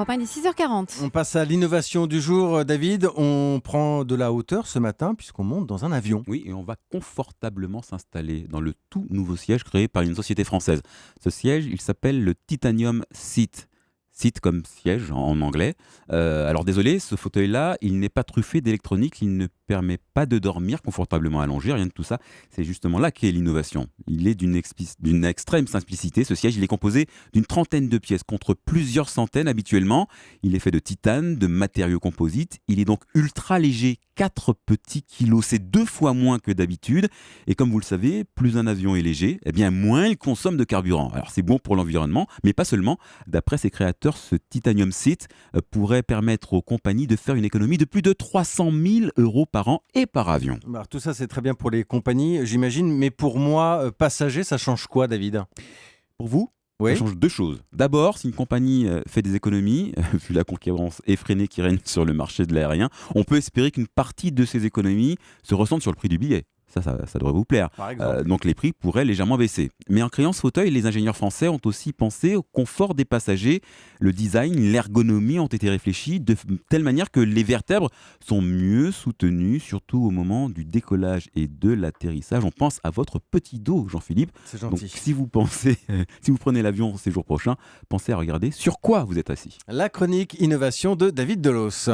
Europe 1, il est 6h40. On passe à l'innovation du jour, David. On prend de la hauteur ce matin puisqu'on monte dans un avion. Oui, et on va confortablement s'installer dans le tout nouveau siège créé par une société française. Ce siège, il s'appelle le Titanium Seat. Seat comme siège en anglais. Alors désolé, ce fauteuil-là, il n'est pas truffé d'électronique, il ne permet pas de dormir confortablement allongé, rien de tout ça. C'est justement là qu'est l'innovation. Il est d'une extrême simplicité. Ce siège, il est composé d'une trentaine de pièces contre plusieurs centaines habituellement. Il est fait de titane, de matériaux composites. Il est donc ultra léger, 4 petits kilos. C'est 2 fois moins que d'habitude. Et comme vous le savez, plus un avion est léger, eh bien moins il consomme de carburant. Alors c'est bon pour l'environnement, mais pas seulement. D'après ses créateurs, ce Titanium Seat pourrait permettre aux compagnies de faire une économie de plus de 300 000 € par an et par avion. Alors, tout ça, c'est très bien pour les compagnies, j'imagine. Mais pour moi, passager, ça change quoi, David? Pour vous, Oui. ça change 2 choses. D'abord, si une compagnie fait des économies, vu la concurrence effrénée qui règne sur le marché de l'aérien, on peut espérer qu'une partie de ces économies se ressentent sur le prix du billet. Ça devrait vous plaire. Par exemple. Donc les prix pourraient légèrement baisser. Mais en créant ce fauteuil, les ingénieurs français ont aussi pensé au confort des passagers. Le design, l'ergonomie ont été réfléchis de telle manière que les vertèbres sont mieux soutenues, surtout au moment du décollage et de l'atterrissage. On pense à votre petit dos, Jean-Philippe. C'est Donc gentil. si vous prenez l'avion ces jours prochains, pensez à regarder sur quoi vous êtes assis. La chronique innovation de David Delos.